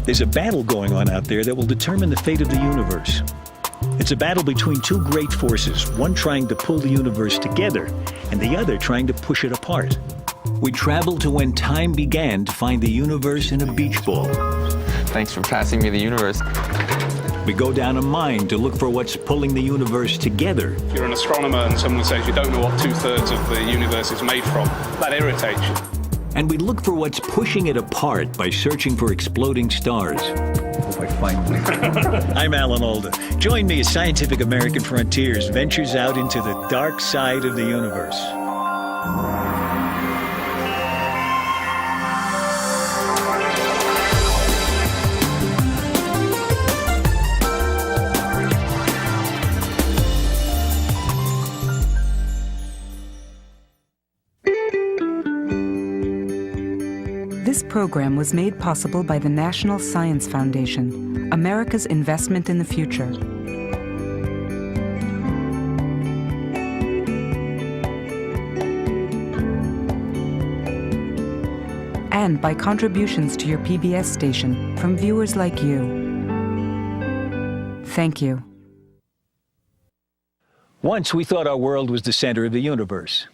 There's a battle going on out there that will determine the fate of the universe. It's a battle between two great forces, one trying to pull the universe together and the other trying to push it apart. We travel to when time began to find the universe in a beach ball. Thanks for passing me the universe. We go down a mine to look for what's pulling the universe together. If you're an astronomer and someone says you don't know what 2/3 of the universe is made from, that irritates you. And we look for what's pushing it apart by searching for exploding stars. Hope I find one. I'm Alan Alda. Join me as Scientific American Frontiers ventures out into the dark side of the universe. This program was made possible by the National Science Foundation, America's investment in the future. And by contributions to your PBS station from viewers like you. Thank you. Once we thought our world was the center of the universe.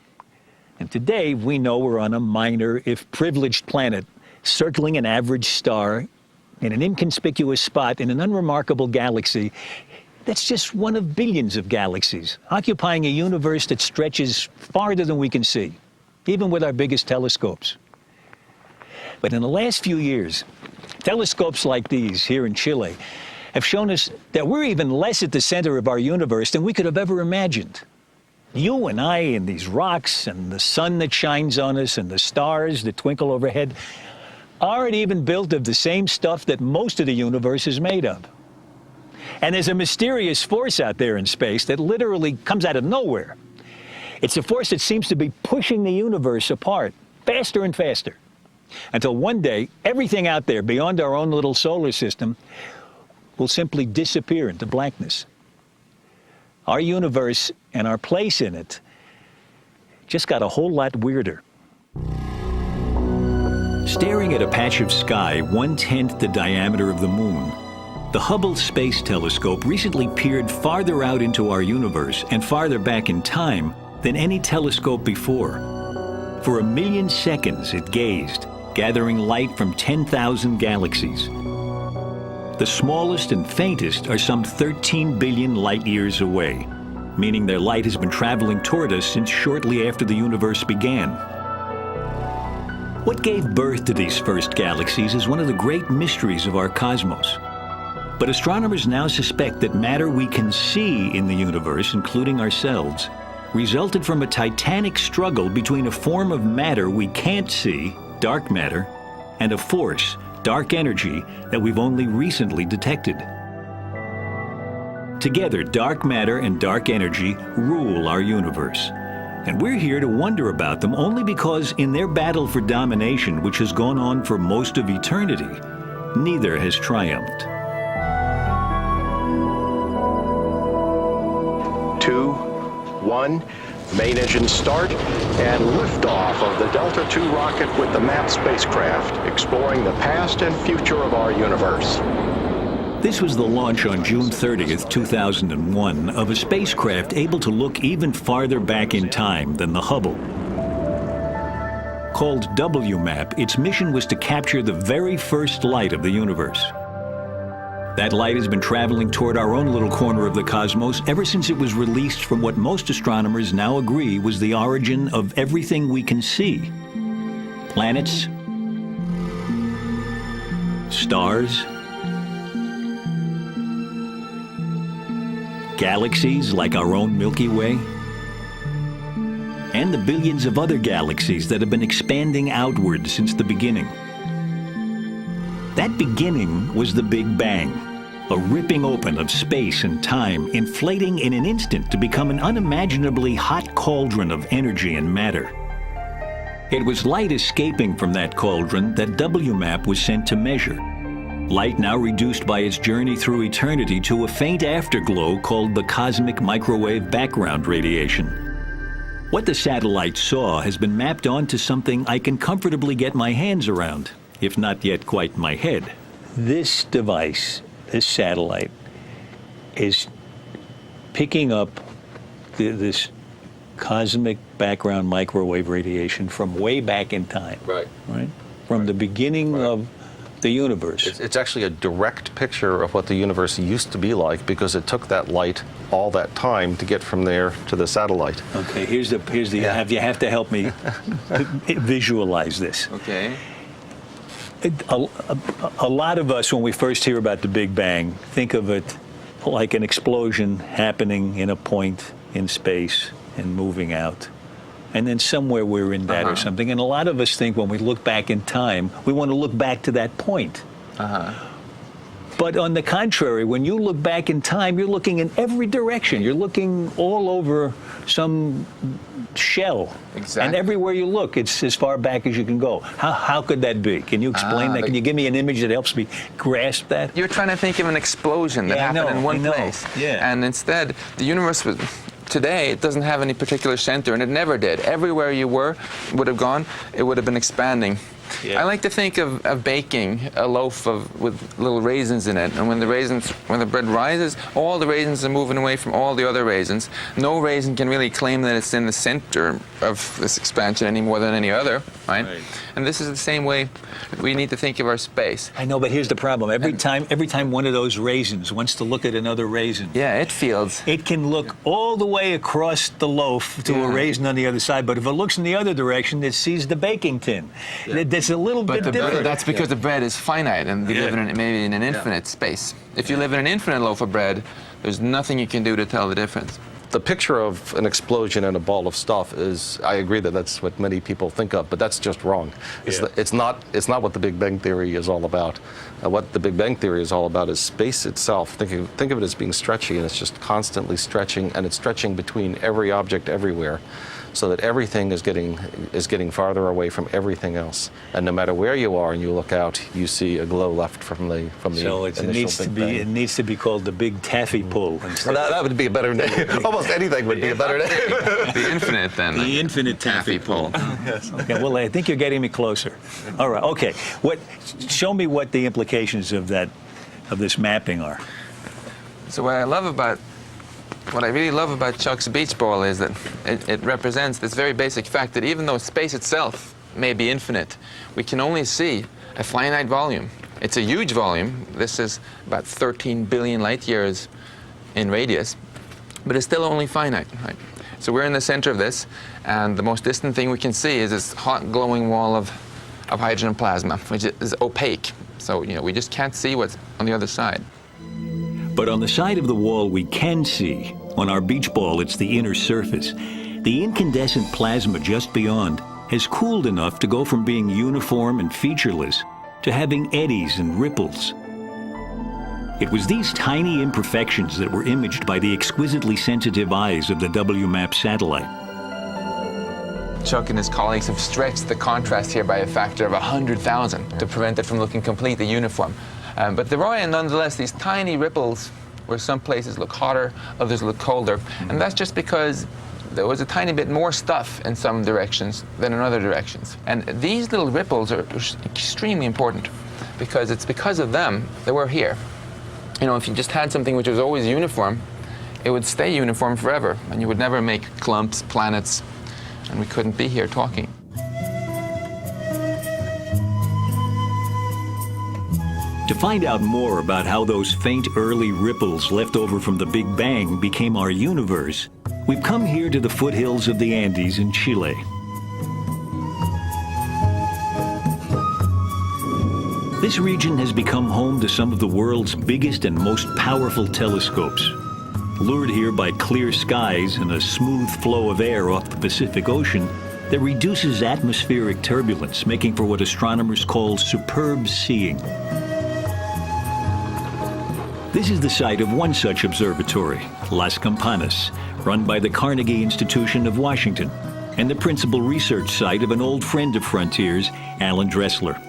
And today, we know we're on a minor, if privileged planet, circling an average star in an inconspicuous spot in an unremarkable galaxy that's just one of billions of galaxies, occupying a universe that stretches farther than we can see, even with our biggest telescopes. But in the last few years, telescopes like these here in Chile have shown us that we're even less at the center of our universe than we could have ever imagined. You and I and these rocks and the sun that shines on us and the stars that twinkle overhead aren't even built of the same stuff that most of the universe is made of. And there's a mysterious force out there in space that literally comes out of nowhere. It's a force that seems to be pushing the universe apart faster and faster, until one day everything out there beyond our own little solar system will simply disappear into blackness. Our universe and our place in it just got a whole lot weirder. Staring at a patch of sky 1/10 the diameter of the moon, the Hubble Space Telescope recently peered farther out into our universe and farther back in time than any telescope before. For 1 million seconds it gazed, gathering light from 10,000 galaxies. The smallest and faintest are some 13 billion light years away, meaning their light has been traveling toward us since shortly after the universe began. What gave birth to these first galaxies is one of the great mysteries of our cosmos. But astronomers now suspect that matter we can see in the universe, including ourselves, resulted from a titanic struggle between a form of matter we can't see, dark matter, and a force, dark energy, that we've only recently detected. Together, dark matter and dark energy rule our universe. And we're here to wonder about them only because in their battle for domination, which has gone on for most of eternity, neither has triumphed. 2, 1, main engine start, and liftoff of the Delta II rocket with the MAP spacecraft, exploring the past and future of our universe. This was the launch on June 30th, 2001, of a spacecraft able to look even farther back in time than the Hubble. Called WMAP, its mission was to capture the very first light of the universe. That light has been traveling toward our own little corner of the cosmos ever since it was released from what most astronomers now agree was the origin of everything we can see. Planets, stars, galaxies like our own Milky Way, and the billions of other galaxies that have been expanding outward since the beginning. That beginning was the Big Bang, a ripping open of space and time, inflating in an instant to become an unimaginably hot cauldron of energy and matter. It was light escaping from that cauldron that WMAP was sent to measure. Light now reduced by its journey through eternity to a faint afterglow called the cosmic microwave background radiation. What the satellite saw has been mapped onto something I can comfortably get my hands around, if not yet quite my head. this device, this satellite, is picking up this cosmic background microwave radiation from way back in time. Right. Right? From the beginning of the universe. It's actually a direct picture of what the universe used to be like because it took that light all that time to get from there to the satellite. Okay, here's the you have to help me visualize this. Okay. A lot of us, when we first hear about the Big Bang, think of it like an explosion happening in a point in space and moving out. And then somewhere we're in that or something. And a lot of us think when we look back in time, we want to look back to that point. But on the contrary, when you look back in time, you're looking in every direction. You're looking all over some shell. Exactly. And everywhere you look, it's as far back as you can go. How could that be? Can you explain that? Can you give me an image that helps me grasp that? You're trying to think of an explosion that happened in one place. Yeah. And instead, the universe was... Today, it doesn't have any particular center, and it never did. Everywhere you would have gone, it would have been expanding. Yeah. I like to think of baking a loaf with little raisins in it, and when the bread rises, all the raisins are moving away from all the other raisins. No raisin can really claim that it's in the center of this expansion any more than any other, right? And this is the same way we need to think of our space. I know, but here's the problem. Every time one of those raisins wants to look at another raisin, Yeah, it feels. it can look all the way across the loaf to a raisin on the other side, but if it looks in the other direction, it sees the baking tin. That's a little bit different. That's because the bread is finite, and we live maybe in an infinite space. If you live in an infinite loaf of bread, there's nothing you can do to tell the difference. The picture of an explosion and a ball of stuff is, I agree that that's what many people think of, but that's just wrong. It's not what the Big Bang Theory is all about. What the Big Bang Theory is all about is space itself. Think of it as being stretchy, and it's just constantly stretching, and it's stretching between every object everywhere, so that everything is getting farther away from everything else. And no matter where you are and you look out, you see a glow left from the So initial it Big Bang. needs to be called the Big Taffy Pull. Well, that would be a better name. Almost anything would be a better name. The infinite, then. The infinite taffy pull. Yes. Okay, well, I think you're getting me closer. All right, okay. Show me what the implications of this mapping are. So what I really love about Chuck's beach ball is that it represents this very basic fact that even though space itself may be infinite, we can only see a finite volume. It's a huge volume. This is about 13 billion light years in radius, but it's still only finite, right? So we're in the center of this, and the most distant thing we can see is this hot glowing wall of hydrogen plasma, which is opaque. So, we just can't see what's on the other side. But on the side of the wall we can see, on our beach ball, it's the inner surface. The incandescent plasma just beyond has cooled enough to go from being uniform and featureless to having eddies and ripples. It was these tiny imperfections that were imaged by the exquisitely sensitive eyes of the WMAP satellite. Chuck and his colleagues have stretched the contrast here by a factor of 100,000 to prevent it from looking completely uniform. But there are, nonetheless, these tiny ripples where some places look hotter, others look colder. And that's just because there was a tiny bit more stuff in some directions than in other directions. And these little ripples are extremely important because it's because of them that we're here. If you just had something which was always uniform, it would stay uniform forever, and you would never make clumps, planets, and we couldn't be here talking. To find out more about how those faint early ripples left over from the Big Bang became our universe, we've come here to the foothills of the Andes in Chile. This region has become home to some of the world's biggest and most powerful telescopes. Lured here by clear skies and a smooth flow of air off the Pacific Ocean that reduces atmospheric turbulence, making for what astronomers call superb seeing. This is the site of one such observatory, Las Campanas, run by the Carnegie Institution of Washington, and the principal research site of an old friend of Frontier's, Alan Dressler.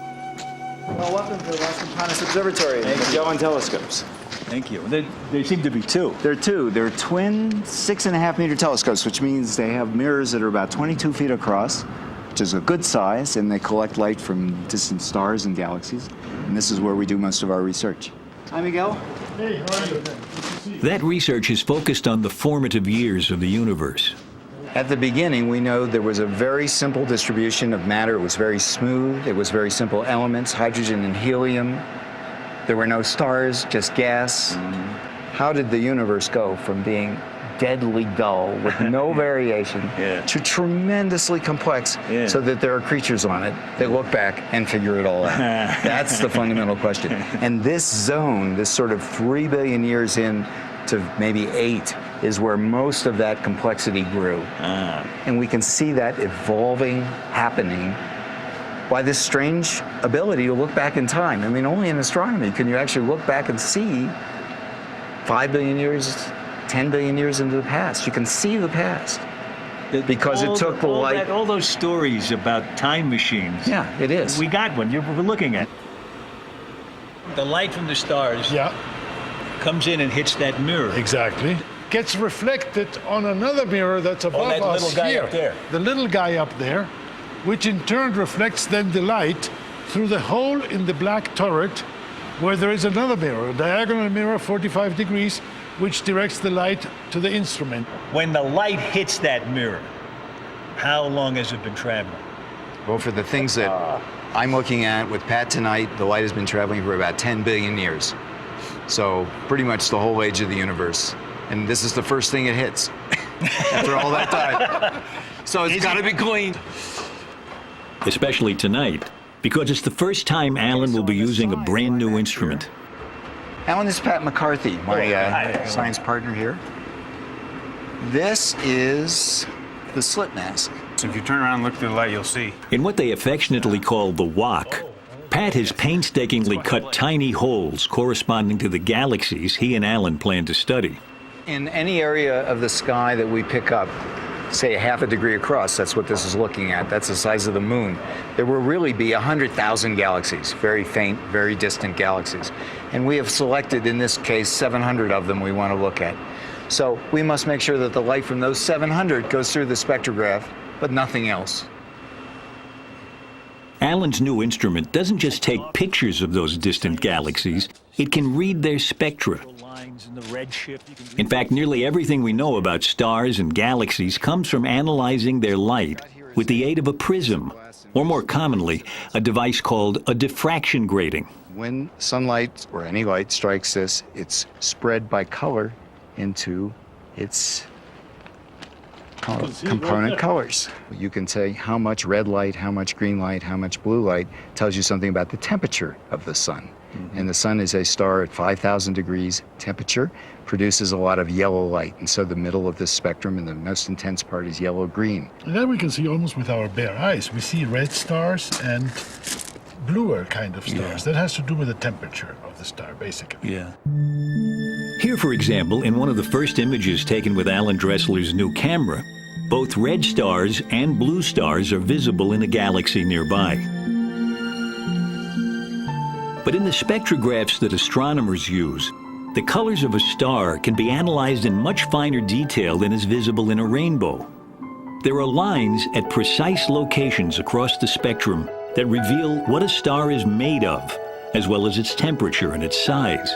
Well, welcome to the Las Campanas Observatory, Magellan telescopes. Thank you. There seem to be two. There are two. They're twin 6.5-meter telescopes, which means they have mirrors that are about 22 feet across. which is a good size, and they collect light from distant stars and galaxies. And this is where we do most of our research. Hi, Miguel. Hey, how are you? That research is focused on the formative years of the universe. At the beginning, we know there was a very simple distribution of matter. It was very smooth. It was very simple elements, hydrogen and helium. There were no stars, just gas. How did the universe go from being deadly dull with no variation to tremendously complex so that there are creatures on it that look back and figure it all out? That's the fundamental question. And this zone, this sort of 3 billion years in to maybe 8, is where most of that complexity grew. And we can see that evolving, happening by this strange ability to look back in time. I mean, only in astronomy can you actually look back and see 5 billion years, 10 billion years into the past. You can see the past because it took the light. All those stories about time machines. Yeah, it is. We got one. We're looking at. The light from the stars comes in and hits that mirror. Exactly. Gets reflected on another mirror that's above that us little guy here. up there. The little guy up there, which in turn reflects then the light through the hole in the black turret where there is another mirror, a diagonal mirror, 45 degrees, which directs the light to the instrument. When the light hits that mirror, how long has it been traveling? Well, for the things that I'm looking at with Pat tonight, the light has been traveling for about 10 billion years. So pretty much the whole age of the universe. And this is the first thing it hits after all that time. So it's got to be clean. Especially tonight, because it's the first time Alan will be using a brand new instrument. Alan, this is Pat McCarthy, my science partner here. This is the slit mask. So if you turn around and look through the light, you'll see. In what they affectionately call the wok, Pat has painstakingly cut tiny holes corresponding to the galaxies he and Alan plan to study. In any area of the sky that we pick up, say 1/2 degree across, that's what this is looking at, that's the size of the moon, there will really be 100,000 galaxies, very faint, very distant galaxies. And we have selected, in this case, 700 of them we want to look at. So we must make sure that the light from those 700 goes through the spectrograph, but nothing else. Alan's new instrument doesn't just take pictures of those distant galaxies, it can read their spectra. In fact, nearly everything we know about stars and galaxies comes from analyzing their light with the aid of a prism, or more commonly, a device called a diffraction grating. When sunlight or any light strikes this, it's spread by color into its component colors. You can say how much red light, how much green light, how much blue light tells you something about the temperature of the sun. And the sun is a star at 5,000 degrees temperature, produces a lot of yellow light. And so the middle of this spectrum and the most intense part is yellow-green. And then we can see almost with our bare eyes. We see red stars and bluer kind of stars. That has to do with the temperature of the star, basically. Here, for example, in one of the first images taken with Alan Dressler's new camera, both red stars and blue stars are visible in a galaxy nearby. But in the spectrographs that astronomers use, the colors of a star can be analyzed in much finer detail than is visible in a rainbow. There are lines at precise locations across the spectrum that reveal what a star is made of, as well as its temperature and its size.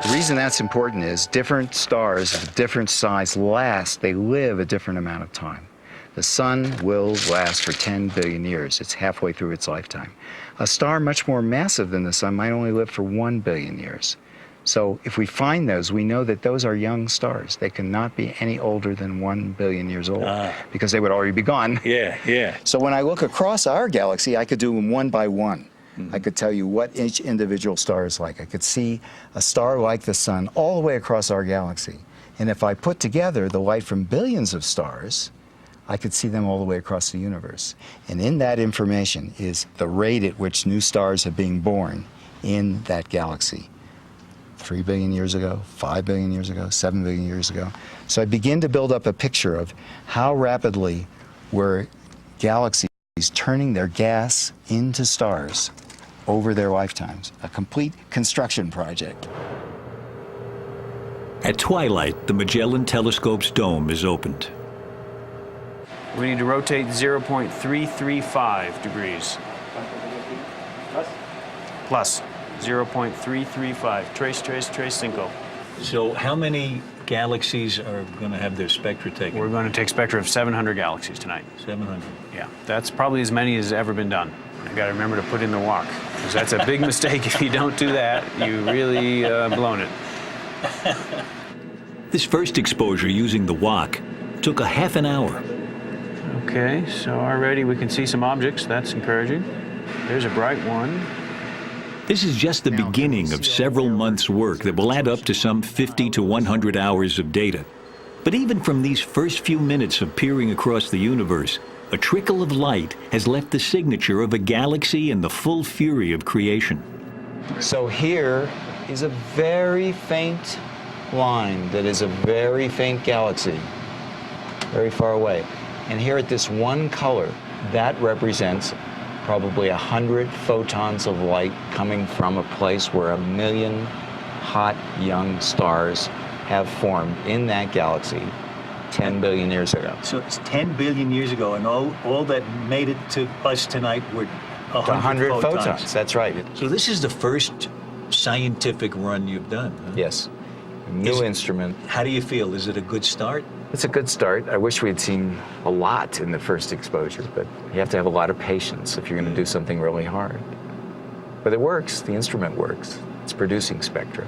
The reason that's important is different stars of different size last, they live a different amount of time. The sun will last for 10 billion years. It's halfway through its lifetime. A star much more massive than the sun might only live for 1 billion years. So if we find those, we know that those are young stars. They cannot be any older than 1 billion years old because they would already be gone. So when I look across our galaxy, I could do them one by one. I could tell you what each individual star is like. I could see a star like the sun all the way across our galaxy. And if I put together the light from billions of stars, I could see them all the way across the universe. And in that information is the rate at which new stars are being born in that galaxy. 3 billion years ago, 5 billion years ago, 7 billion years ago. So I begin to build up a picture of how rapidly were galaxies turning their gas into stars over their lifetimes. A complete construction project. At twilight, the Magellan Telescope's dome is opened. We need to rotate 0.335 degrees. Plus 0.335. Trace, trace, trace, cinco. So how many galaxies are going to have their spectra taken? We're going to take spectra of 700 galaxies tonight. 700. Yeah, that's probably as many as ever been done. You got to remember to put in the walk, because that's a big mistake. If you don't do that, you really blown it. This first exposure using the wok took a half an hour. Okay, so already we can see some objects. That's encouraging. There's a bright one. This is just the beginning of several months' work that will add up to some 50 to 100 hours of data. But even from these first few minutes of peering across the universe, a trickle of light has left the signature of a galaxy in the full fury of creation. So here is a very faint line that is a very faint galaxy, very far away. And here at this one color, that represents probably 100 photons of light coming from a place where 1 million hot young stars have formed in that galaxy 10 billion years ago. So it's 10 billion years ago, and all that made it to us tonight were 100 photons. That's right. So this is the first scientific run you've done, huh? Yes. New instrument. How do you feel? Is it a good start? It's a good start. I wish we had seen a lot in the first exposure, but you have to have a lot of patience if you're going to do something really hard. But it works. The instrument works. It's producing spectra.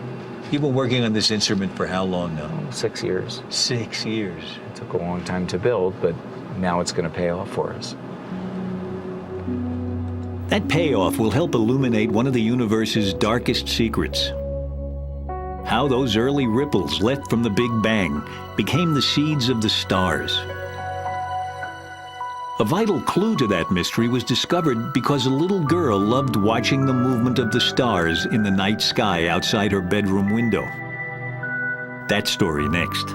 You've been working on this instrument for how long now? 6 years. 6 years. It took a long time to build, but now it's going to pay off for us. That payoff will help illuminate one of the universe's darkest secrets. How those early ripples left from the Big Bang became the seeds of the stars. A vital clue to that mystery was discovered because a little girl loved watching the movement of the stars in the night sky outside her bedroom window. That story next.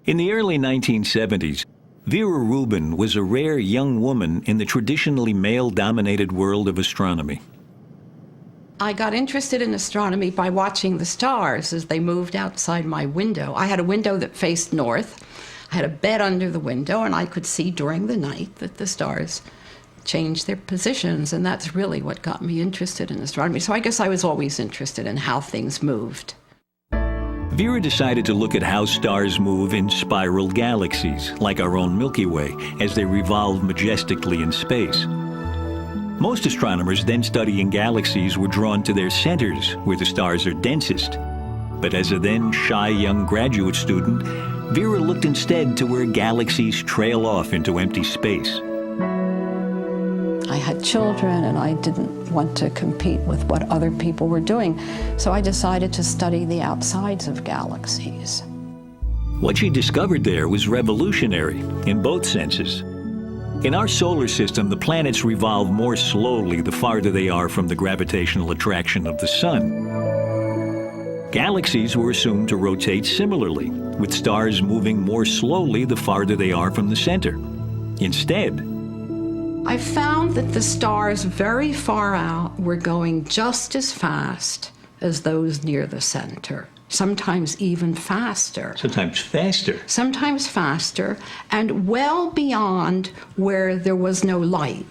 In the early 1970s, Vera Rubin was a rare young woman in the traditionally male-dominated world of astronomy. I got interested in astronomy by watching the stars as they moved outside my window. I had a window that faced north. I had a bed under the window, and I could see during the night that the stars changed their positions, and that's really what got me interested in astronomy. So I guess I was always interested in how things moved. Vera decided to look at how stars move in spiral galaxies, like our own Milky Way, as they revolve majestically in space. Most astronomers then studying galaxies were drawn to their centers, where the stars are densest. But as a then shy young graduate student, Vera looked instead to where galaxies trail off into empty space. I had children, and I didn't want to compete with what other people were doing, so I decided to study the outsides of galaxies. What she discovered there was revolutionary in both senses. In our solar system, the planets revolve more slowly the farther they are from the gravitational attraction of the sun. Galaxies were assumed to rotate similarly, with stars moving more slowly the farther they are from the center. Instead, I found that the stars very far out were going just as fast as those near the center, sometimes even faster. Sometimes faster. Sometimes faster, and well beyond where there was no light.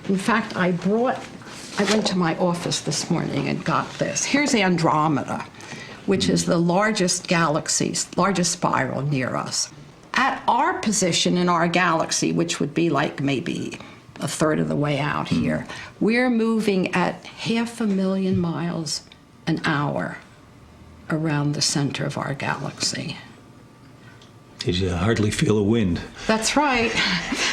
In fact, I went to my office this morning and got this. Here's Andromeda, which is the largest galaxy, largest spiral near us. At our position in our galaxy, which would be like maybe a third of the way out here, we're moving at 500,000 miles an hour around the center of our galaxy. You hardly feel a wind. That's right.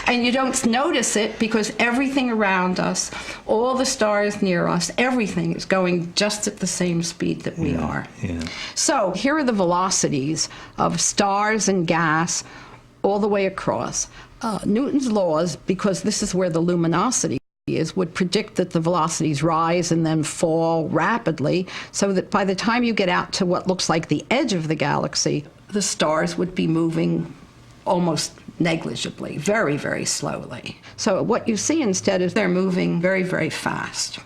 And you don't notice it because everything around us, all the stars near us, everything is going just at the same speed that we are. Yeah. So here are the velocities of stars and gas all the way across. Newton's laws, because this is where the luminosity is, would predict that the velocities rise and then fall rapidly, so that by the time you get out to what looks like the edge of the galaxy, the stars would be moving almost negligibly, very, very slowly. So what you see instead is they're moving very, very fast,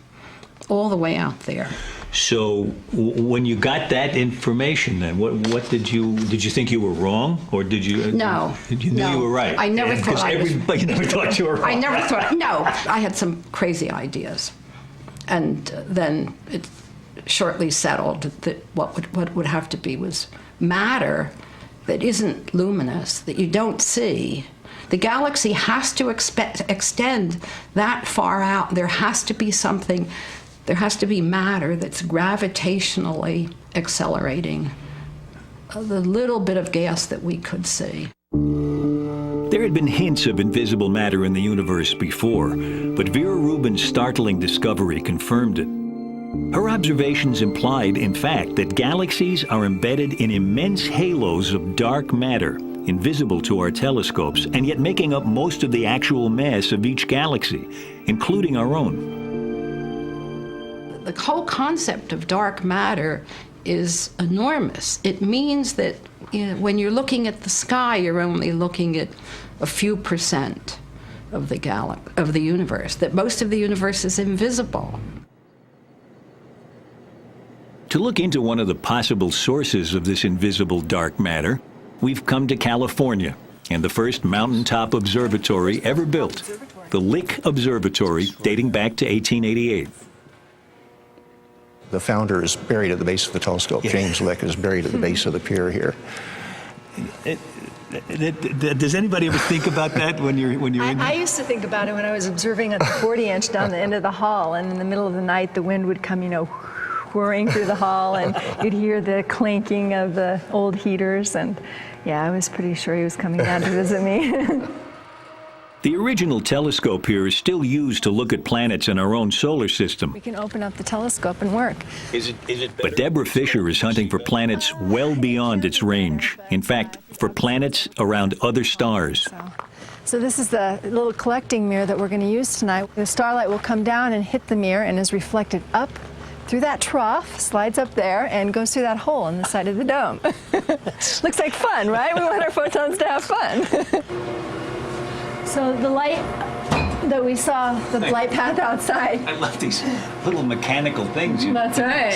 all the way out there. So when you got that information, then what did you think you were wrong, or did you? No. You knew you were right. I never thought I was. Everybody never thought you were wrong. I never thought. No, I had some crazy ideas, and then it shortly settled that what would have to be was matter that isn't luminous, that you don't see. The galaxy has to extend that far out. There has to be something. There has to be matter that's gravitationally accelerating the little bit of gas that we could see. There had been hints of invisible matter in the universe before, but Vera Rubin's startling discovery confirmed it. Her observations implied, in fact, that galaxies are embedded in immense halos of dark matter, invisible to our telescopes, and yet making up most of the actual mass of each galaxy, including our own. The whole concept of dark matter is enormous. It means that when you're looking at the sky, you're only looking at a few percent of the universe, that most of the universe is invisible. To look into one of the possible sources of this invisible dark matter, we've come to California and the first mountaintop observatory ever built, the Lick Observatory, dating back to 1888. The founder is buried at the base of the telescope. Yeah. James Lick is buried at the base of the pier here. Does anybody ever think about that when you're in there? I used to think about it when I was observing at the 40-inch down the end of the hall, and in the middle of the night, the wind would come, whirring through the hall, and you'd hear the clanking of the old heaters, and yeah, I was pretty sure he was coming down to visit me. The original telescope here is still used to look at planets in our own solar system. We can open up the telescope and work. But Deborah Fisher is hunting for planets well beyond its range. In fact, for planets around other stars. So this is the little collecting mirror that we're going to use tonight. The starlight will come down and hit the mirror and is reflected up through that trough, slides up there, and goes through that hole in the side of the dome. Looks like fun, right? We want our photons to have fun. So the light that we saw, the light path outside. I love these little mechanical things. That's right.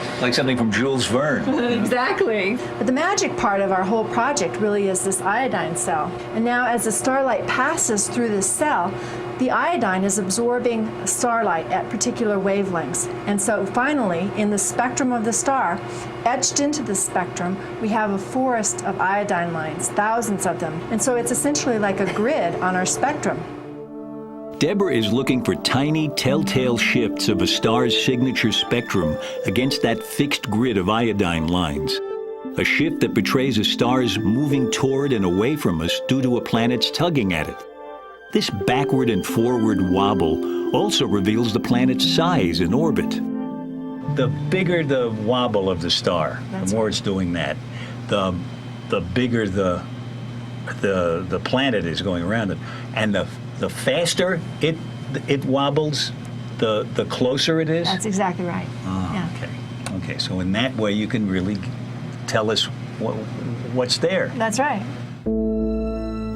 It's like something from Jules Verne. Exactly. But the magic part of our whole project really is this iodine cell. And now as the starlight passes through this cell, the iodine is absorbing starlight at particular wavelengths. And so finally, in the spectrum of the star, etched into the spectrum, we have a forest of iodine lines, thousands of them. And so it's essentially like a grid on our spectrum. Deborah is looking for tiny telltale shifts of a star's signature spectrum against that fixed grid of iodine lines. A shift that betrays a star's moving toward and away from us due to a planet's tugging at it. This backward and forward wobble also reveals the planet's size in orbit. The bigger the wobble of the star, the more it's doing that, the bigger the planet is going around it, and the faster it wobbles, the closer it is. That's exactly right. Yeah. Okay. So in that way, you can really tell us what's there. That's right.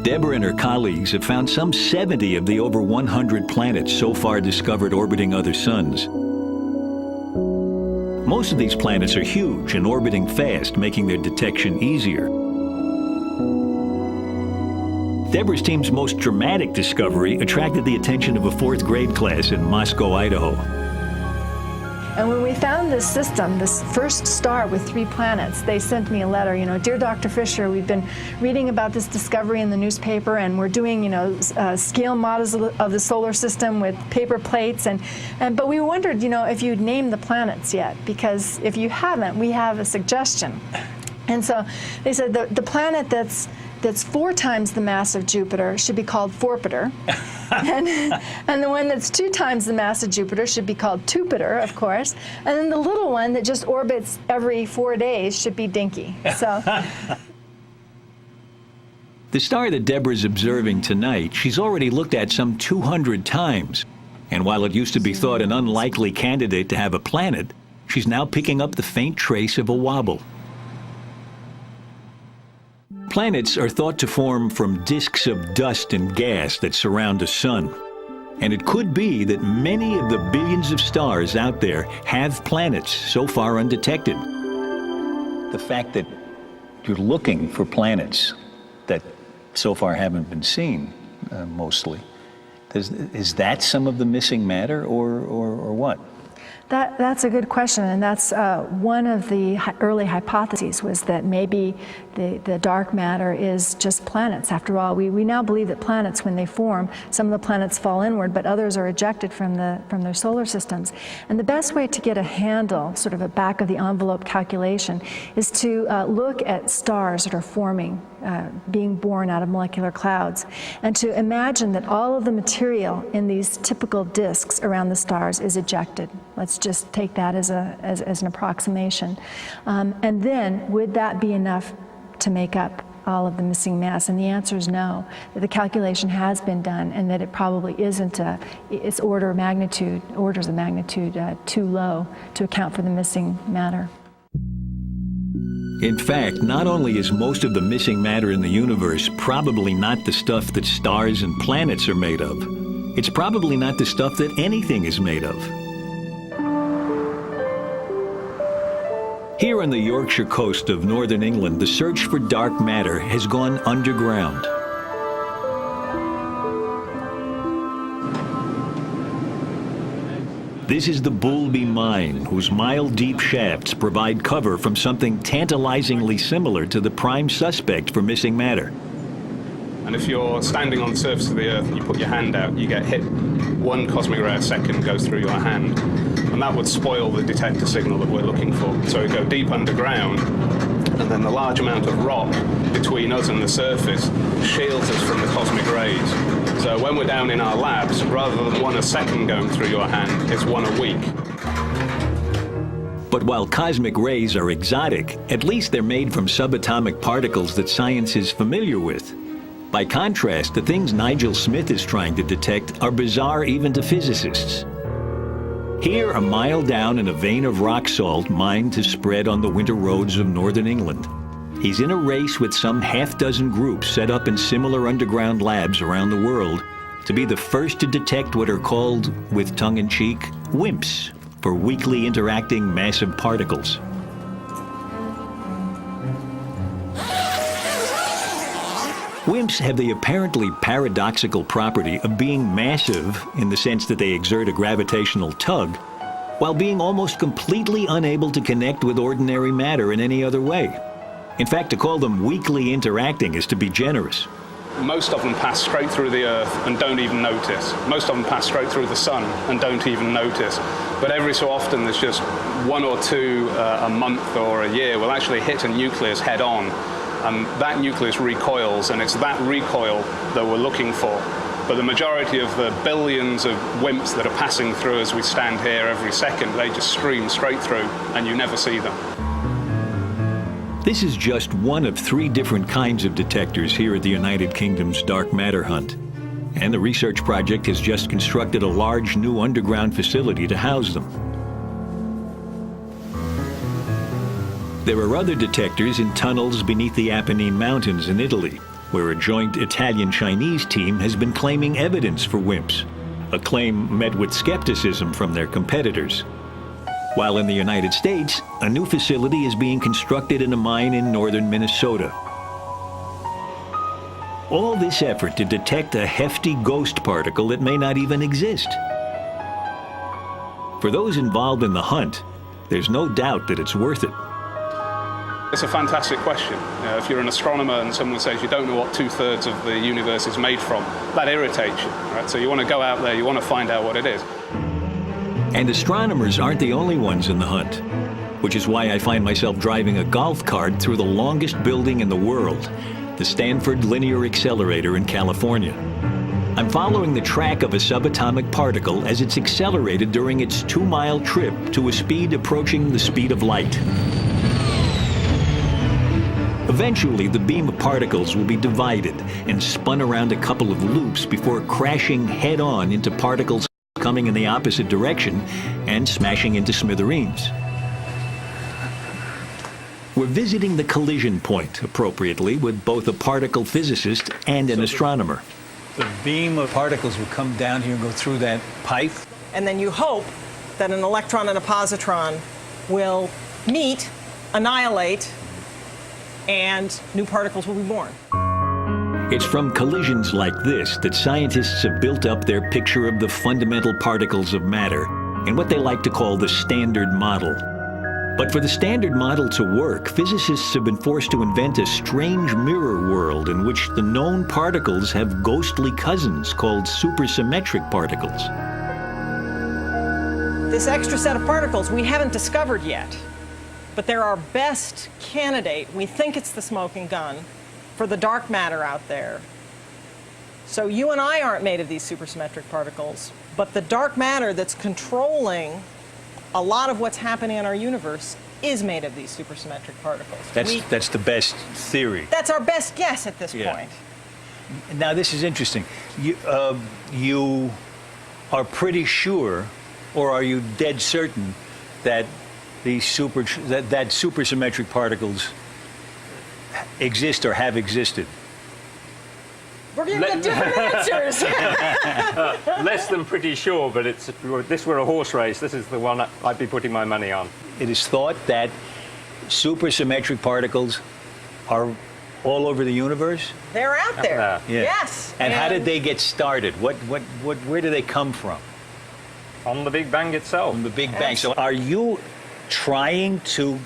Deborah and her colleagues have found some 70 of the over 100 planets so far discovered orbiting other suns. Most of these planets are huge and orbiting fast, making their detection easier. Deborah's team's most dramatic discovery attracted the attention of a 4th grade class in Moscow, Idaho. And when we found this system, this first star with 3 planets, they sent me a letter, Dear Dr. Fisher, we've been reading about this discovery in the newspaper, and we're doing, scale models of the solar system with paper plates, but we wondered, if you'd named the planets yet, because if you haven't, we have a suggestion. And so they said the planet that's 4 times the mass of Jupiter should be called Forpiter. and the one that's 2 times the mass of Jupiter should be called Tupiter, of course. And then the little one that just orbits every 4 days should be Dinky. So. The star that Deborah's observing tonight, she's already looked at some 200 times. And while it used to be thought an unlikely candidate to have a planet, she's now picking up the faint trace of a wobble. Planets are thought to form from disks of dust and gas that surround the sun. And it could be that many of the billions of stars out there have planets so far undetected. The fact that you're looking for planets that so far haven't been seen, mostly, is that some of the missing matter, or what? That's a good question, and that's one of the early hypotheses, was that maybe the dark matter is just planets. After all, we now believe that planets, when they form, some of the planets fall inward, but others are ejected from their solar systems. And the best way to get a handle, sort of a back-of-the-envelope calculation, is to look at stars that are forming, being born out of molecular clouds, and to imagine that all of the material in these typical disks around the stars is ejected. Let's just take that as an approximation. And then, would that be enough to make up all of the missing mass? And the answer is no, that the calculation has been done, and that it probably isn't it's orders of magnitude too low to account for the missing matter. In fact, not only is most of the missing matter in the universe probably not the stuff that stars and planets are made of, it's probably not the stuff that anything is made of. Here on the Yorkshire coast of northern England, the search for dark matter has gone underground. This is the Boulby Mine, whose mile-deep shafts provide cover from something tantalizingly similar to the prime suspect for missing matter. And if you're standing on the surface of the Earth and you put your hand out, you get hit 1 cosmic ray a second goes through your hand. And that would spoil the detector signal that we're looking for. So we go deep underground, and then the large amount of rock between us and the surface shields us from the cosmic rays. So when we're down in our labs, rather than 1 a second going through your hand, it's 1 a week. But while cosmic rays are exotic, at least they're made from subatomic particles that science is familiar with. By contrast, the things Nigel Smith is trying to detect are bizarre even to physicists. Here, a mile down in a vein of rock salt mined to spread on the winter roads of northern England, he's in a race with some half-dozen groups set up in similar underground labs around the world to be the first to detect what are called, with tongue-in-cheek, WIMPs, for weakly interacting massive particles. WIMPs have the apparently paradoxical property of being massive in the sense that they exert a gravitational tug, while being almost completely unable to connect with ordinary matter in any other way. In fact, to call them weakly interacting is to be generous. Most of them pass straight through the Earth and don't even notice. Most of them pass straight through the Sun and don't even notice. But every so often there's just 1 or 2 a month or a year will actually hit a nucleus head on. And that nucleus recoils, and it's that recoil that we're looking for. But the majority of the billions of WIMPs that are passing through as we stand here every second, they just stream straight through, and you never see them. This is just one of 3 different kinds of detectors here at the United Kingdom's dark matter hunt. And the research project has just constructed a large new underground facility to house them. There are other detectors in tunnels beneath the Apennine Mountains in Italy, where a joint Italian-Chinese team has been claiming evidence for WIMPs, a claim met with skepticism from their competitors. While in the United States, a new facility is being constructed in a mine in northern Minnesota. All this effort to detect a hefty ghost particle that may not even exist. For those involved in the hunt, there's no doubt that it's worth it. It's a fantastic question. If you're an astronomer and someone says you don't know what 2/3 of the universe is made from, that irritates you, right? So you want to go out there, you want to find out what it is. And astronomers aren't the only ones in the hunt, which is why I find myself driving a golf cart through the longest building in the world, the Stanford Linear Accelerator in California. I'm following the track of a subatomic particle as it's accelerated during its 2-mile trip to a speed approaching the speed of light. Eventually, the beam of particles will be divided and spun around a couple of loops before crashing head-on into particles coming in the opposite direction and smashing into smithereens. We're visiting the collision point, appropriately, with both a particle physicist and an astronomer. The beam of particles will come down here and go through that pipe. And then you hope that an electron and a positron will meet, annihilate, and new particles will be born. It's from collisions like this that scientists have built up their picture of the fundamental particles of matter in what they like to call the Standard Model. But for the Standard Model to work, physicists have been forced to invent a strange mirror world in which the known particles have ghostly cousins called supersymmetric particles. This extra set of particles we haven't discovered yet, but they're our best candidate. We think it's the smoking gun for the dark matter out there. So you and I aren't made of these supersymmetric particles, but the dark matter that's controlling a lot of what's happening in our universe is made of these supersymmetric particles. That's the best theory. That's our best guess at this point. Now, this is interesting. You are pretty sure, or are you dead certain, that these that supersymmetric particles exist or have existed? We're going to get different answers. Less than pretty sure, but this were a horse race. This is the one I'd be putting my money on. It is thought that supersymmetric particles are all over the universe? They're out there. Yeah. Yes. And how did they get started? Where do they come from? On the Big Bang itself. From the Big Bang. So are you trying to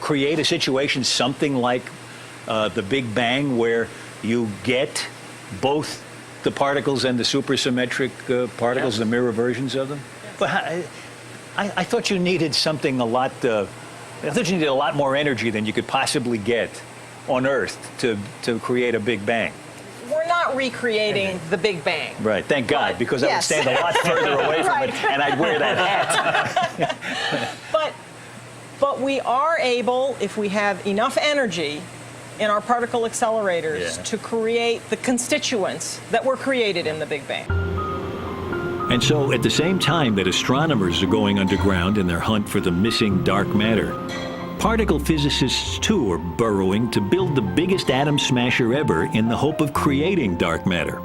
create a situation something like the Big Bang, where you get both the particles and the supersymmetric particles, the mirror versions of them? But I thought you needed something I thought you needed a lot more energy than you could possibly get on Earth to create a Big Bang. We're not recreating the Big Bang. Right, thank God, because I would stand a lot further away from it, and I'd wear that hat. But we are able, if we have enough energy in our particle accelerators, to create the constituents that were created in the Big Bang. And so, at the same time that astronomers are going underground in their hunt for the missing dark matter, particle physicists too are burrowing to build the biggest atom smasher ever in the hope of creating dark matter.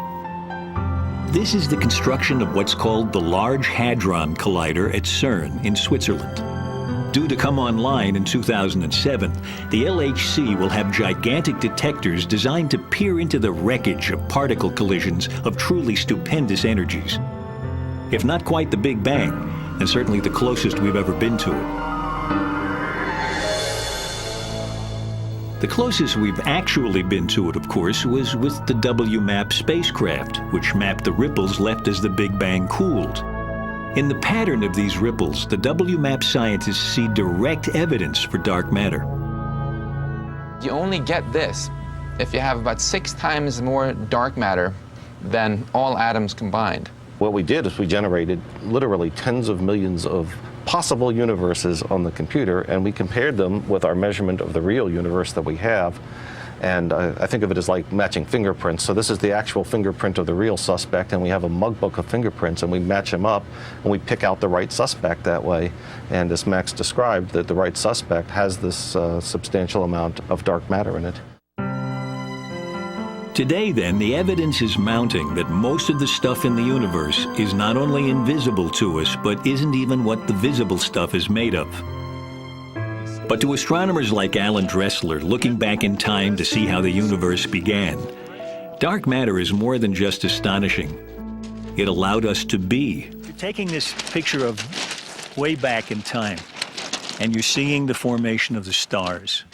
This is the construction of what's called the Large Hadron Collider at CERN in Switzerland. Due to come online in 2007, the LHC will have gigantic detectors designed to peer into the wreckage of particle collisions of truly stupendous energies. If not quite the Big Bang, then certainly the closest we've ever been to it. The closest we've actually been to it, of course, was with the WMAP spacecraft, which mapped the ripples left as the Big Bang cooled. In the pattern of these ripples, the WMAP scientists see direct evidence for dark matter. You only get this if you have about 6 times more dark matter than all atoms combined. What we did is we generated literally tens of millions of possible universes on the computer, and we compared them with our measurement of the real universe that we have. And I think of it as like matching fingerprints. So this is the actual fingerprint of the real suspect, and we have a mug book of fingerprints, and we match them up, and we pick out the right suspect that way. And as Max described, that the right suspect has this substantial amount of dark matter in it. Today, then, the evidence is mounting that most of the stuff in the universe is not only invisible to us, but isn't even what the visible stuff is made of. But to astronomers like Alan Dressler, looking back in time to see how the universe began, dark matter is more than just astonishing. It allowed us to be. You're taking this picture of way back in time, and you're seeing the formation of the stars.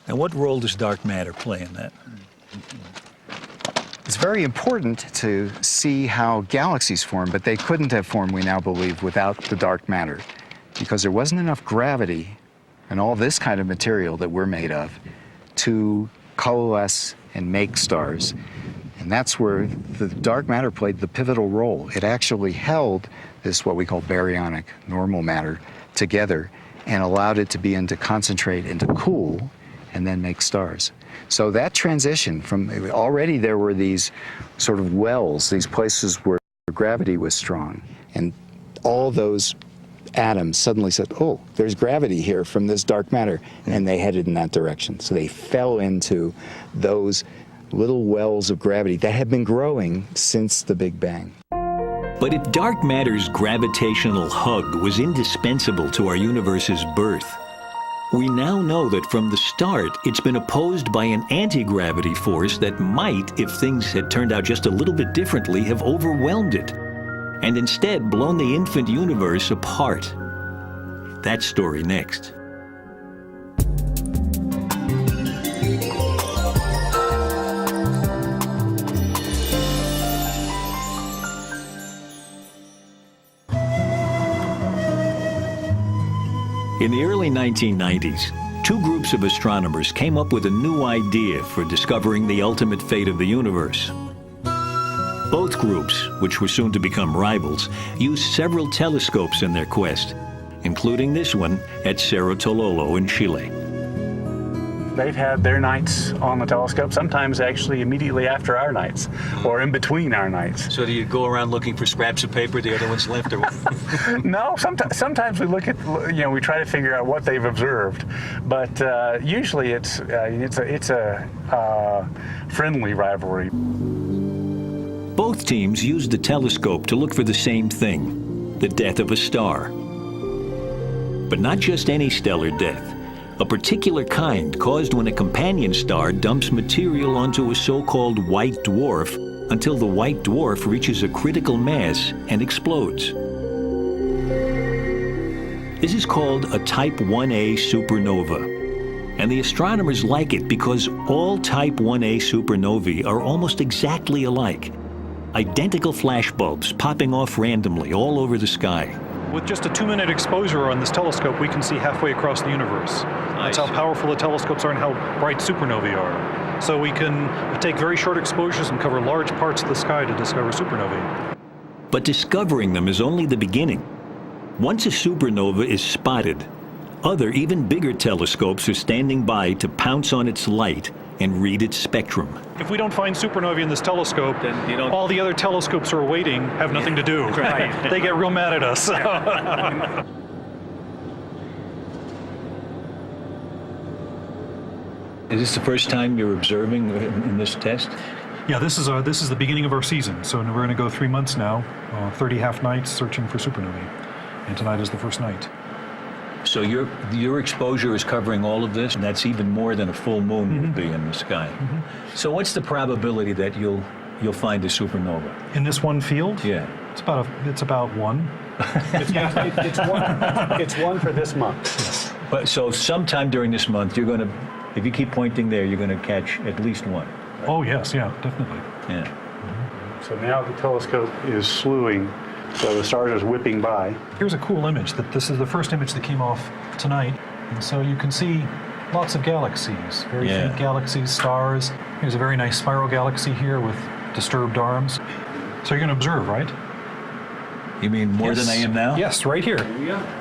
Now, what role does dark matter play in that? It's very important to see how galaxies form, but they couldn't have formed, we now believe, without the dark matter, because there wasn't enough gravity and all this kind of material that we're made of to coalesce and make stars. And that's where the dark matter played the pivotal role. It actually held this, what we call baryonic normal matter, together and allowed it to begin to concentrate and to cool and then make stars. So that transition from, already there were these sort of wells, these places where gravity was strong, and all those atoms suddenly said, oh, there's gravity here from this dark matter, and they headed in that direction. So they fell into those little wells of gravity that have been growing since the Big Bang. But if dark matter's gravitational hug was indispensable to our universe's birth, we now know that from the start it's been opposed by an anti-gravity force that might, if things had turned out just a little bit differently, have overwhelmed it, and instead blown the infant universe apart. That story next. In the early 1990s, two groups of astronomers came up with a new idea for discovering the ultimate fate of the universe. Both groups, which were soon to become rivals, used several telescopes in their quest, including this one at Cerro Tololo in Chile. They've had their nights on the telescope, sometimes actually immediately after our nights, or in between our nights. So do you go around looking for scraps of paper the other ones left, or what? No, sometimes we look at, we try to figure out what they've observed, but usually it's a friendly rivalry. Both teams used the telescope to look for the same thing, the death of a star. But not just any stellar death. A particular kind caused when a companion star dumps material onto a so-called white dwarf until the white dwarf reaches a critical mass and explodes. This is called a Type 1a supernova. And the astronomers like it because all Type 1a supernovae are almost exactly alike. Identical flashbulbs popping off randomly all over the sky. With just a 2-minute exposure on this telescope, we can see halfway across the universe. That's how powerful the telescopes are and how bright supernovae are. So we can take very short exposures and cover large parts of the sky to discover supernovae. But discovering them is only the beginning. Once a supernova is spotted, other, even bigger telescopes are standing by to pounce on its light and read its spectrum. If we don't find supernovae in this telescope, then all the other telescopes who are waiting have nothing to do. Right. They get real mad at us. Is this the first time you're observing in this test? Yeah, this is the beginning of our season. So we're going to go 3 months now, 30 half nights searching for supernovae. And tonight is the first night. So your exposure is covering all of this, and that's even more than a full moon would be in the sky. So what's the probability that you'll find a supernova? In this one field? Yeah. It's about one. It's one for this month. Yes. But so sometime during this month, you're going to, if you keep pointing there, you're going to catch at least one. Oh yes, yeah, definitely. Yeah. So now the telescope is slewing. So the stars are whipping by. Here's a cool image. This is the first image that came off tonight. And so you can see lots of galaxies, very faint galaxies, stars. Here's a very nice spiral galaxy here with disturbed arms. So you're going to observe, right? You mean more than I am now? Yes, right here.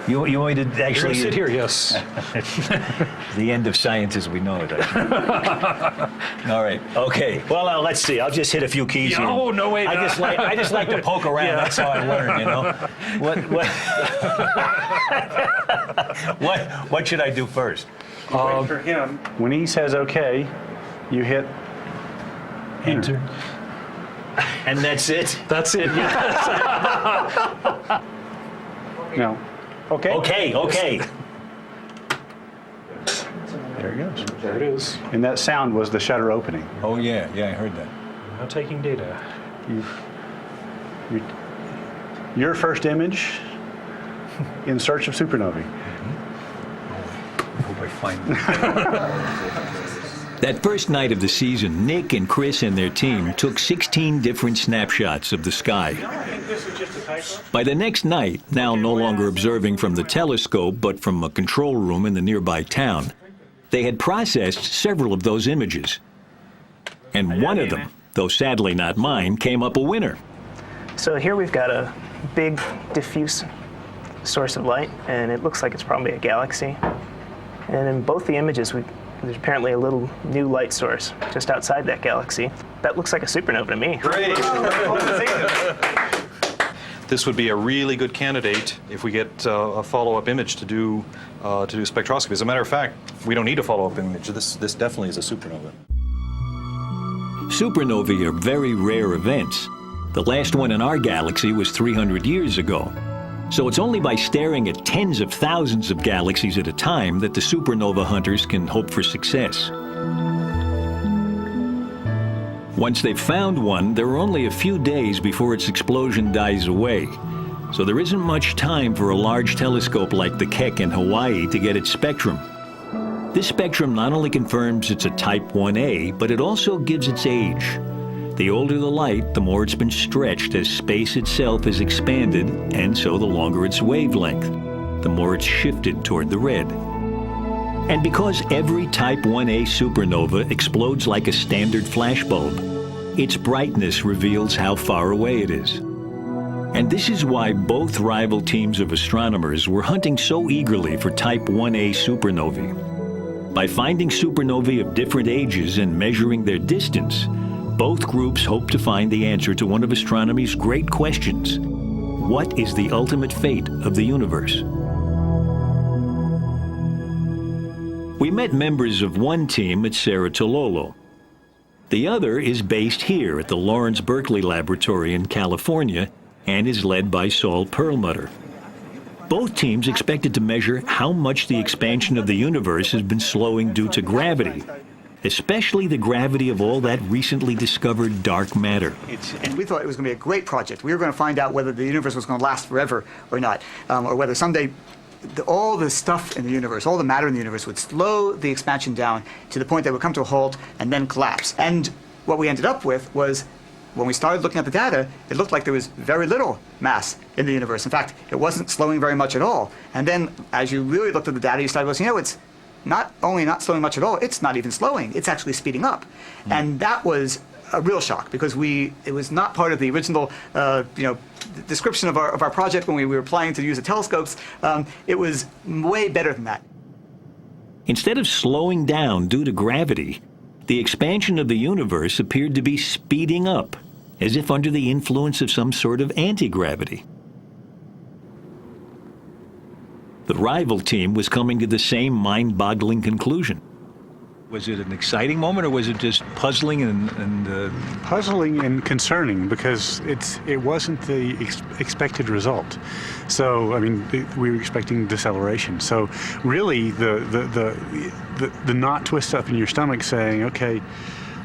You want me to actually sit here? Yes. The end of science as we know it. All right. Okay. Well, let's see. I'll just hit a few keys here. Oh, no way. I just like to poke around. Yeah. That's how I learn. You know. What should I do first? Wait for him. When he says OK, you hit enter. And that's it? That's it, yes. No. Okay. Okay. There it goes. There it is. And that sound was the shutter opening. Oh, yeah. Yeah, I heard that. Now taking data. Your first image in search of supernovae. I hope I find it. That first night of the season, Nick and Chris and their team took 16 different snapshots of the sky. By the next night, now no longer observing from the telescope but from a control room in the nearby town, they had processed several of those images. And one of them, though sadly not mine, came up a winner. So here we've got a big diffuse source of light, and it looks like it's probably a galaxy. And in both the images, there's apparently a little new light source just outside that galaxy. That looks like a supernova to me. Great. this would be a really good candidate if we get a follow-up image to do spectroscopy. As a matter of fact, we don't need a follow-up image. This definitely is a supernova. Supernovae are very rare events. The last one in our galaxy was 300 years ago. So it's only by staring at tens of thousands of galaxies at a time that the supernova hunters can hope for success. Once they've found one, there are only a few days before its explosion dies away. So there isn't much time for a large telescope like the Keck in Hawaii to get its spectrum. This spectrum not only confirms it's a Type 1a, but it also gives its age. The older the light, the more it's been stretched as space itself has expanded, and so the longer its wavelength, the more it's shifted toward the red. And because every Type 1a supernova explodes like a standard flashbulb, its brightness reveals how far away it is. And this is why both rival teams of astronomers were hunting so eagerly for Type 1a supernovae. By finding supernovae of different ages and measuring their distance, both groups hope to find the answer to one of astronomy's great questions. What is the ultimate fate of the universe? We met members of one team at Cerro Tololo. The other is based here at the Lawrence Berkeley Laboratory in California and is led by Saul Perlmutter. Both teams expected to measure how much the expansion of the universe has been slowing due to gravity, especially the gravity of all that recently discovered dark matter. And we thought it was going to be a great project. We were going to find out whether the universe was going to last forever or not, or whether someday all the stuff in the universe, all the matter in the universe would slow the expansion down to the point that it would come to a halt and then collapse. And what we ended up with was, when we started looking at the data, it looked like there was very little mass in the universe. In fact, it wasn't slowing very much at all. And then as you really looked at the data, you started listening, it's not only not slowing much at all, it's not even slowing, it's actually speeding up. And that was a real shock, because it was not part of the original description of our project when we were planning to use the telescopes. It was way better than that. Instead of slowing down due to gravity, the expansion of the universe appeared to be speeding up, as if under the influence of some sort of anti-gravity. The rival team was coming to the same mind-boggling conclusion. Was it an exciting moment, or was it just puzzling and puzzling and concerning, because it wasn't the expected result. So I mean, we were expecting deceleration. So really, the knot twist up in your stomach, saying, "Okay,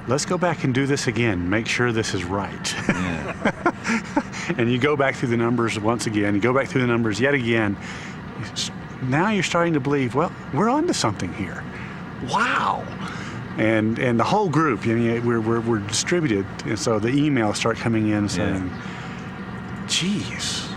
let's go back and do this again. Make sure this is right." Yeah. And you go back through the numbers once again. You go back through the numbers yet again. Now you're starting to believe, well, we're onto something here. Wow. And the whole group, we're distributed, and so the emails start coming in saying, geez,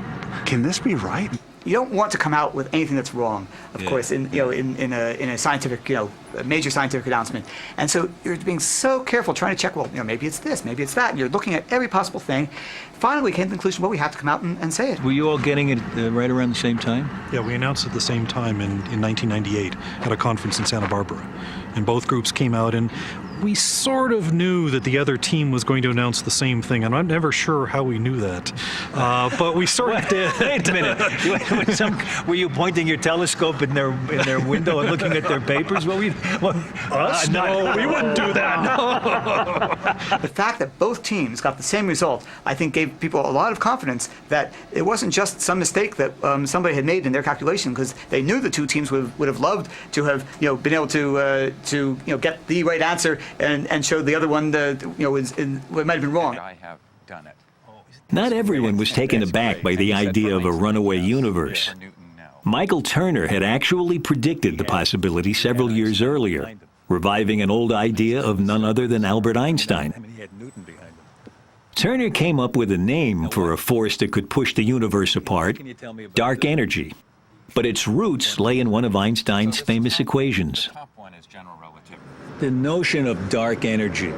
can this be right? You don't want to come out with anything that's wrong, of course, in a scientific, a major scientific announcement. And so you're being so careful, trying to check, well, maybe it's this, maybe it's that, and you're looking at every possible thing. Finally, we came to the conclusion, well, we have to come out and say it. Were you all getting it right around the same time? Yeah, we announced at the same time in 1998 at a conference in Santa Barbara. And both groups came out, and we sort of knew that the other team was going to announce the same thing, and I'm never sure how we knew that. But we sort of did. Wait a minute. Were you pointing your telescope in their window and looking at their papers? Us? No, we wouldn't do that. No. The fact that both teams got the same result, I think, gave people a lot of confidence that it wasn't just some mistake that somebody had made in their calculation, because they knew the two teams would have loved to have been able to get the right answer and show the other one what might have been wrong. I have done it. Not everyone was taken aback by the idea of a runaway universe. Michael Turner had actually predicted the possibility several years earlier, reviving an old idea of none other than Albert Einstein. Turner came up with a name for a force that could push the universe apart: dark energy. But its roots lay in one of Einstein's famous equations. The notion of dark energy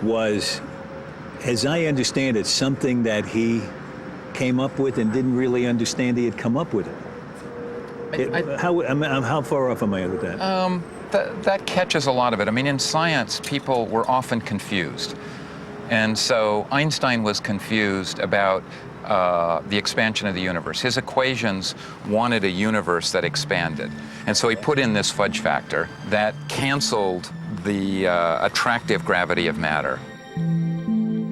was, as I understand it, something that he came up with and didn't really understand he had come up with it. How far off am I with that? That catches a lot of it. I mean, in science, people were often confused. And so Einstein was confused about the expansion of the universe. His equations wanted a universe that expanded. And so he put in this fudge factor that canceled the attractive gravity of matter.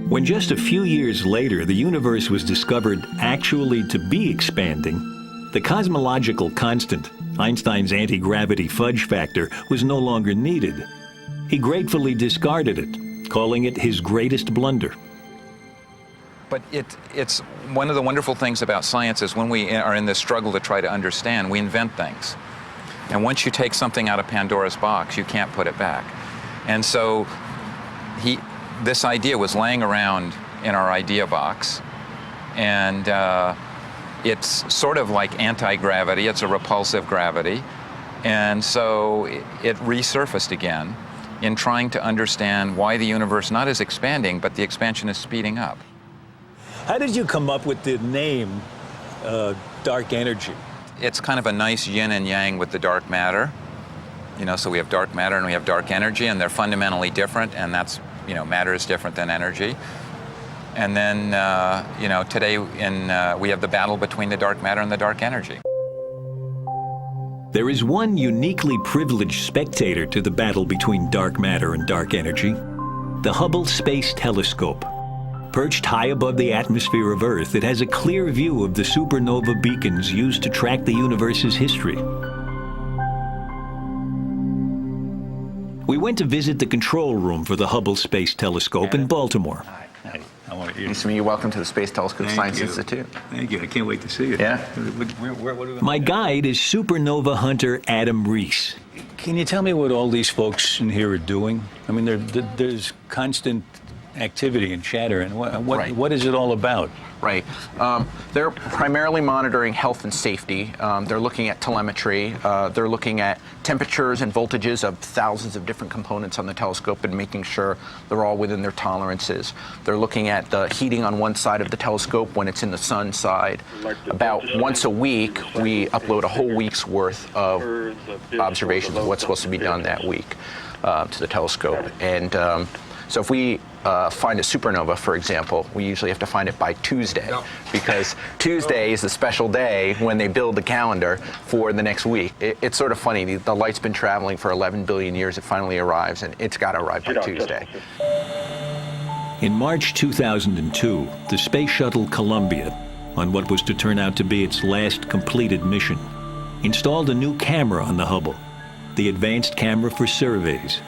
When just a few years later the universe was discovered actually to be expanding, the cosmological constant, Einstein's anti-gravity fudge factor, was no longer needed. He gratefully discarded it, calling it his greatest blunder. But it's one of the wonderful things about science is when we are in this struggle to try to understand, we invent things. And once you take something out of Pandora's box, you can't put it back. And so this idea was laying around in our idea box, and it's sort of like anti-gravity. It's a repulsive gravity. And so it resurfaced again in trying to understand why the universe not is expanding, but the expansion is speeding up. How did you come up with the name dark energy? It's kind of a nice yin and yang with the dark matter. You know, so we have dark matter and we have dark energy, and they're fundamentally different, and that's, you know, matter is different than energy. And then, you know, today we have the battle between the dark matter and the dark energy. There is one uniquely privileged spectator to the battle between dark matter and dark energy: the Hubble Space Telescope. Perched high above the atmosphere of Earth, it has a clear view of the supernova beacons used to track the universe's history. We went to visit the control room for the Hubble Space Telescope in Baltimore. Hi. Nice to meet you. Welcome to the Space Telescope Science Institute. Thank you. I can't wait to see you. Yeah. My guide is supernova hunter Adam Reese. Can you tell me what all these folks in here are doing? I mean, there's constant activity and chatter, and what is it all about? Right. They're primarily monitoring health and safety. They're looking at telemetry. They're looking at temperatures and voltages of thousands of different components on the telescope and making sure they're all within their tolerances. They're looking at the heating on one side of the telescope when it's in the sun side. About once a week, we upload a whole week's worth of observations of what's supposed to be done that week to the telescope. And so if we find a supernova, for example, we usually have to find it by Tuesday, because Tuesday is a special day when they build the calendar for the next week. It's sort of funny. The light's been traveling for 11 billion years. It finally arrives, and it's got to arrive by Tuesday. In March 2002, the Space Shuttle Columbia, on what was to turn out to be its last completed mission, installed a new camera on the Hubble, the Advanced Camera for Surveys.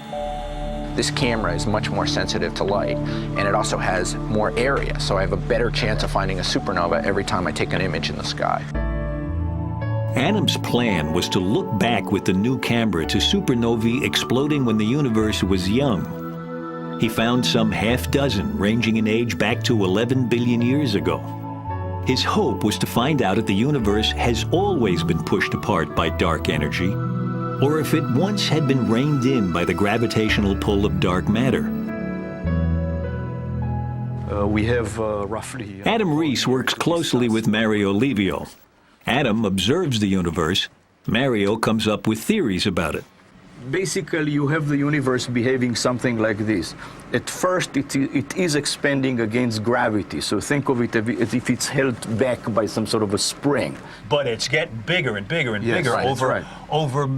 This camera is much more sensitive to light, and it also has more area, so I have a better chance of finding a supernova every time I take an image in the sky. Adam's plan was to look back with the new camera to supernovae exploding when the universe was young. He found some half dozen ranging in age back to 11 billion years ago. His hope was to find out if the universe has always been pushed apart by dark energy, or if it once had been reined in by the gravitational pull of dark matter. We have roughly... Adam Reese works closely with Mario Livio. Adam observes the universe. Mario comes up with theories about it. Basically, you have the universe behaving something like this. At first, it is expanding against gravity, so think of it as if it's held back by some sort of a spring. But it's getting bigger and bigger and bigger over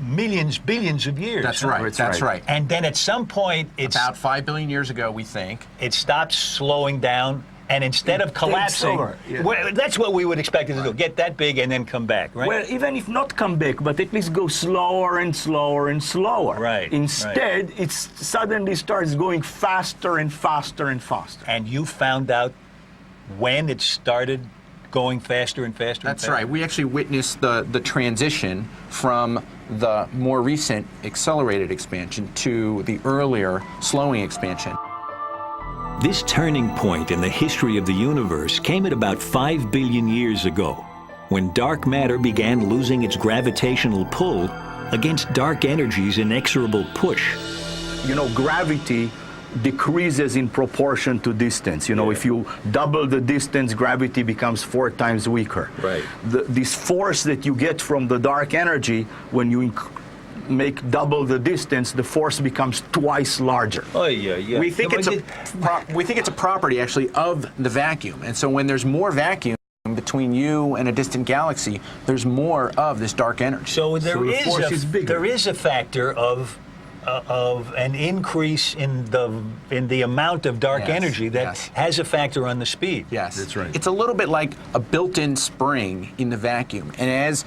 millions, billions of years. That's right. That's right. And then at some point, it's about 5 billion years ago, we think, it stops slowing down, and instead of collapsing, well, that's what we would expect it to do: get that big and then come back, right? Well, even if not come back, but at least go slower and slower and slower. Right. Instead, it suddenly starts going faster and faster and faster. And you found out when it started going faster and faster. That's right. We actually witnessed the transition from the more recent accelerated expansion to the earlier slowing expansion. This turning point in the history of the universe came at about 5 billion years ago, when dark matter began losing its gravitational pull against dark energy's inexorable push. You know, gravity decreases in proportion to distance. You know, if you double the distance, gravity becomes 4 times weaker. Right. This force that you get from the dark energy, when you make double the distance, the force becomes twice larger. Oh yeah, yeah. We think it's a property actually of the vacuum, and so when there's more vacuum between you and a distant galaxy, there's more of this dark energy. So the force is bigger. There is a factor of an increase in the amount of dark energy that has a factor on the speed. Yes, that's right. It's a little bit like a built-in spring in the vacuum, and as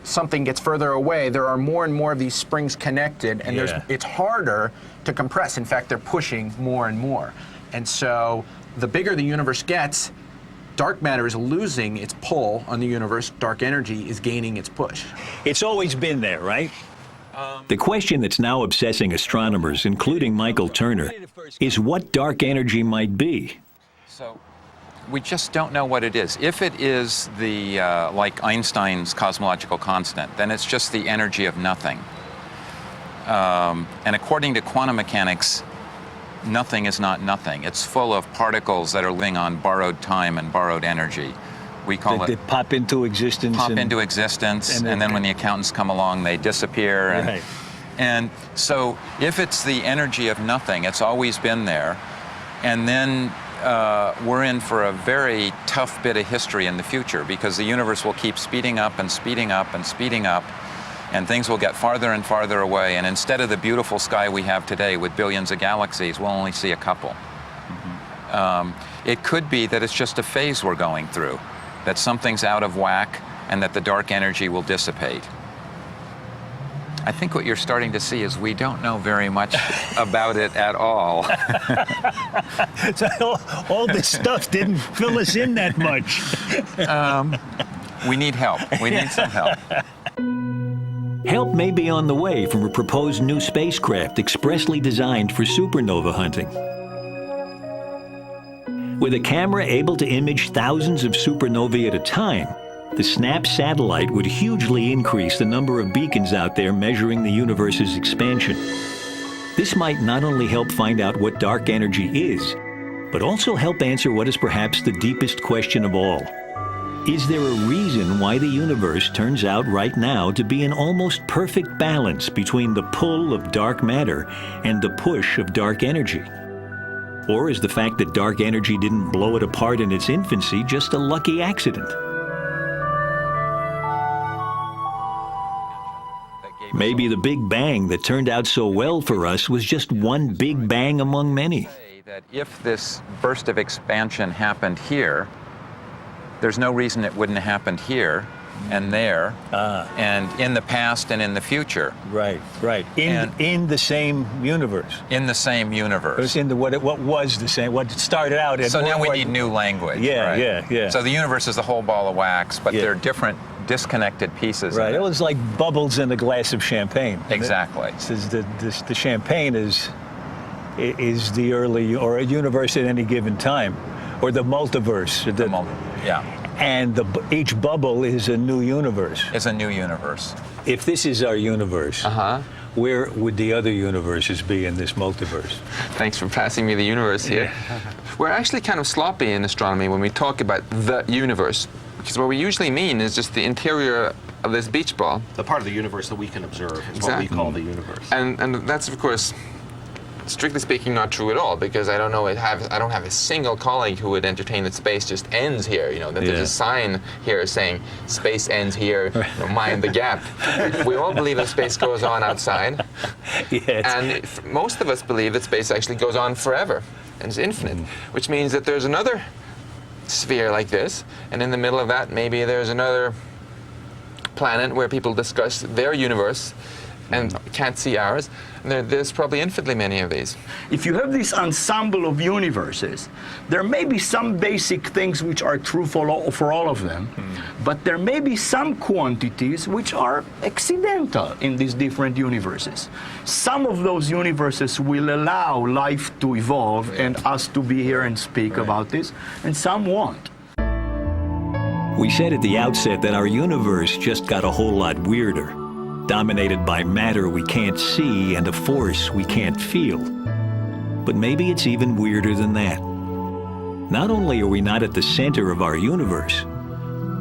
something gets further away, there are more and more of these springs connected, and it's harder to compress. In fact, they're pushing more and more, and so the bigger the universe gets, dark matter is losing its pull on the universe. Dark energy is gaining its push. It's always been there, right? The question that's now obsessing astronomers, including Michael Turner, is what dark energy might be. So we just don't know what it is. If it is like Einstein's cosmological constant, then it's just the energy of nothing. And according to quantum mechanics, nothing is not nothing. It's full of particles that are living on borrowed time and borrowed energy. We call They pop into existence. And then when the accountants come along, they disappear. Right. And so if it's the energy of nothing, it's always been there. And then we're in for a very tough bit of history in the future, because the universe will keep speeding up and speeding up and speeding up, and things will get farther and farther away. And instead of the beautiful sky we have today with billions of galaxies, we'll only see a couple. It could be that it's just a phase we're going through, that something's out of whack and that the dark energy will dissipate. I think what you're starting to see is we don't know very much about it at all. So all this stuff didn't fill us in that much. We need help. We need some help. Help may be on the way from a proposed new spacecraft expressly designed for supernova hunting. With a camera able to image thousands of supernovae at a time, the SNAP satellite would hugely increase the number of beacons out there measuring the universe's expansion. This might not only help find out what dark energy is, but also help answer what is perhaps the deepest question of all. Is there a reason why the universe turns out right now to be in almost perfect balance between the pull of dark matter and the push of dark energy? Or is the fact that dark energy didn't blow it apart in its infancy just a lucky accident? Maybe the Big Bang that turned out so well for us was just one big bang among many. That if this burst of expansion happened here, there's no reason it wouldn't have happened here and there, and in the past and in the future. Right, right. In the same universe. In the same universe. It was in what was the same, what started out as... So now we need new language. Yeah, right? yeah. So the universe is a whole ball of wax, but they're different, disconnected pieces. Right, it was like bubbles in a glass of champagne. Exactly. The champagne is the early, or a universe at any given time, or the multiverse. Yeah. And each bubble is a new universe. It's a new universe. If this is our universe, where would the other universes be in this multiverse? Thanks for passing me the universe here. Yeah. We're actually kind of sloppy in astronomy when we talk about the universe, because what we usually mean is just the interior of this beach ball. The part of the universe that we can observe is what we call the universe. And that's, of course, strictly speaking, not true at all, because I don't have a single colleague who would entertain that space just ends here. You know, that there's a sign here saying space ends here. You know, mind the gap. We all believe that space goes on outside, and most of us believe that space actually goes on forever and is infinite, which means that there's another sphere like this, and in the middle of that, maybe there's another planet where people discuss their universe and can't see ours. And there's probably infinitely many of these. If you have this ensemble of universes, there may be some basic things which are true for all of them, but there may be some quantities which are accidental in these different universes. Some of those universes will allow life to evolve and us to be here and speak about this, and some won't. We said at the outset that our universe just got a whole lot weirder, dominated by matter we can't see and a force we can't feel. But maybe it's even weirder than that. Not only are we not at the center of our universe,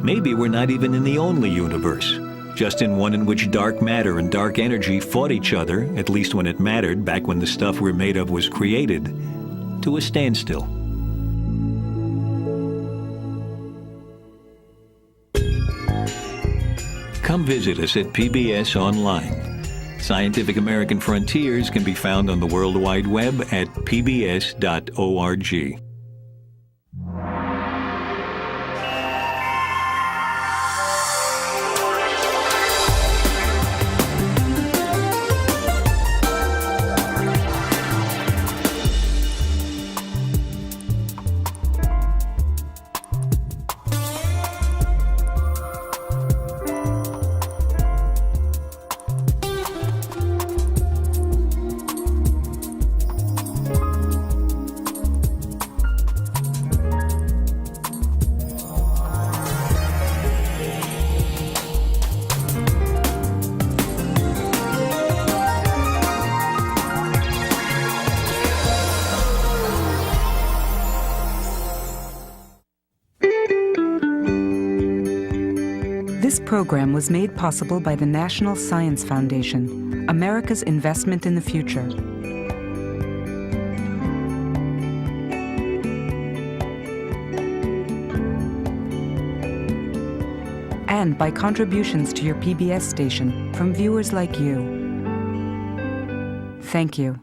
maybe we're not even in the only universe. just in one in which dark matter and dark energy fought each other, at least when it mattered, back when the stuff we're made of was created, to a standstill. Come visit us at PBS Online. Scientific American Frontiers can be found on the World Wide Web at pbs.org. This program was made possible by the National Science Foundation, America's investment in the future. And by contributions to your PBS station from viewers like you. Thank you.